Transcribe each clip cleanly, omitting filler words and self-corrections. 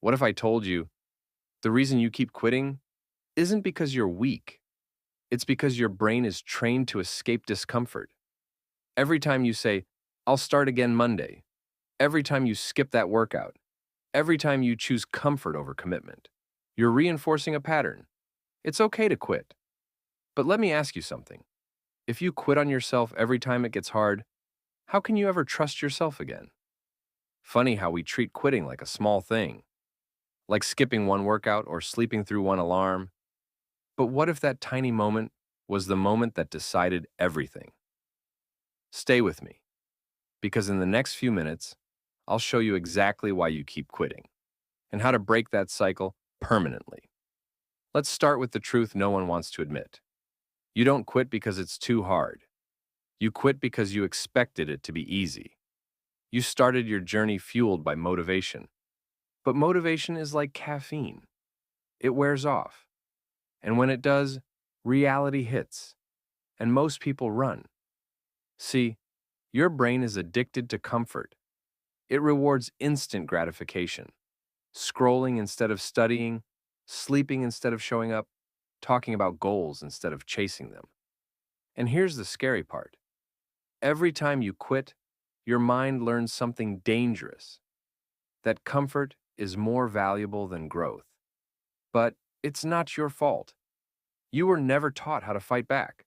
What if I told you the reason you keep quitting isn't because you're weak? It's because your brain is trained to escape discomfort. Every time you say, I'll start again Monday, every time you skip that workout, every time you choose comfort over commitment, you're reinforcing a pattern. It's okay to quit. But let me ask you something. If you quit on yourself every time it gets hard, how can you ever trust yourself again? Funny how we treat quitting like a small thing, like skipping one workout or sleeping through one alarm. But what if that tiny moment was the moment that decided everything? Stay with me, because in the next few minutes, I'll show you exactly why you keep quitting and how to break that cycle permanently. Let's start with the truth no one wants to admit. You don't quit because it's too hard. You quit because you expected it to be easy. You started your journey fueled by motivation. But motivation is like caffeine. It wears off. And when it does, reality hits. And most people run. See, your brain is addicted to comfort. It rewards instant gratification. Scrolling instead of studying, sleeping instead of showing up, talking about goals instead of chasing them. And here's the scary part. Every time you quit, your mind learns something dangerous, that comfort is more valuable than growth. But it's not your fault. You were never taught how to fight back.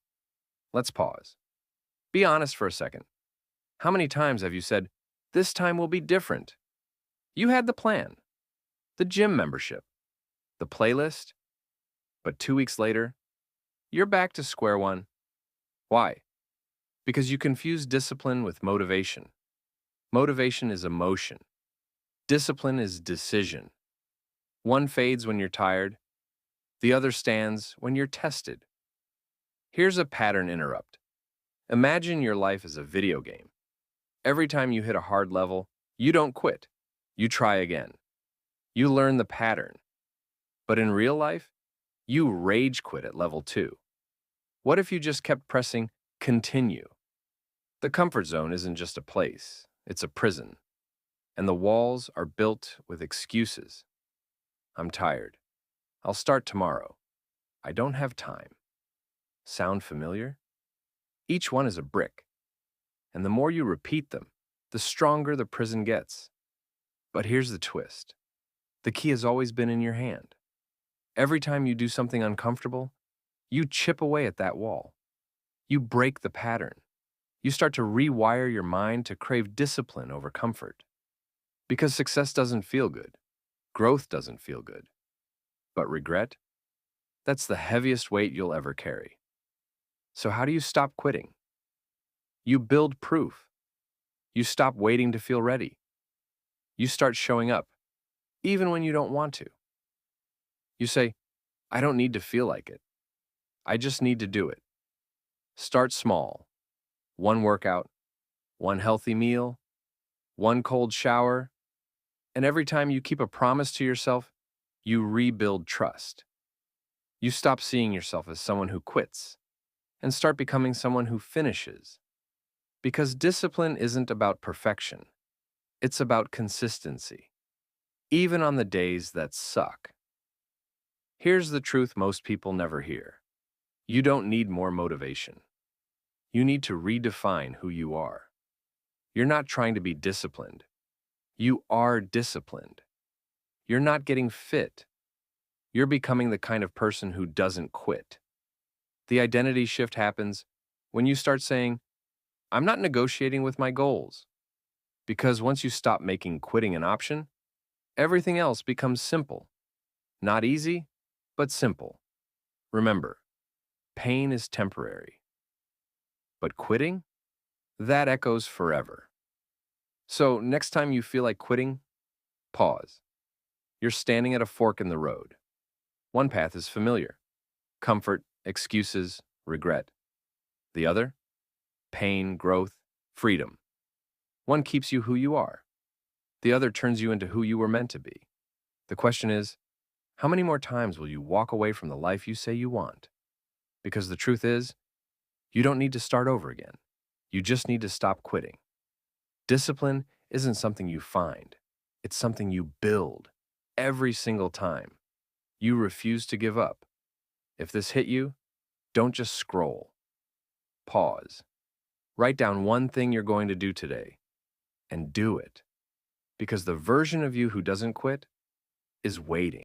Let's pause. Be honest for a second. How many times have you said, this time will be different? You had the plan, the gym membership, the playlist, but 2 weeks later, you're back to square one. Why? Because you confuse discipline with motivation. Motivation is emotion. Discipline is decision. One fades when you're tired, the other stands when you're tested. Here's a pattern interrupt. Imagine your life as a video game. Every time you hit a hard level, you don't quit. You try again. You learn the pattern. But in real life, you rage quit at level 2. What if you just kept pressing continue? The comfort zone isn't just a place, it's a prison. And the walls are built with excuses. I'm tired. I'll start tomorrow. I don't have time. Sound familiar? Each one is a brick. And the more you repeat them, the stronger the prison gets. But here's the twist. The key has always been in your hand. Every time you do something uncomfortable, you chip away at that wall. You break the pattern. You start to rewire your mind to crave discipline over comfort. Because success doesn't feel good. Growth doesn't feel good. But regret? That's the heaviest weight you'll ever carry. So how do you stop quitting? You build proof. You stop waiting to feel ready. You start showing up, even when you don't want to. You say, I don't need to feel like it. I just need to do it. Start small. One workout, one healthy meal, one cold shower, and every time you keep a promise to yourself, you rebuild trust. You stop seeing yourself as someone who quits and start becoming someone who finishes. Because discipline isn't about perfection. It's about consistency, even on the days that suck. Here's the truth most people never hear. You don't need more motivation. You need to redefine who you are. You're not trying to be disciplined. You are disciplined. You're not getting fit. You're becoming the kind of person who doesn't quit. The identity shift happens when you start saying, I'm not negotiating with my goals. Because once you stop making quitting an option, everything else becomes simple. Not easy, but simple. Remember, pain is temporary. But quitting? That echoes forever. So next time you feel like quitting, pause. You're standing at a fork in the road. One path is familiar. Comfort, excuses, regret. The other? Pain, growth, freedom. One keeps you who you are. The other turns you into who you were meant to be. The question is, how many more times will you walk away from the life you say you want? Because the truth is, you don't need to start over again. You just need to stop quitting. Discipline isn't something you find. It's something you build. every single time. You refuse to give up. If this hit you, don't just scroll. Pause. Write down one thing you're going to do today and do it. Because the version of you who doesn't quit is waiting.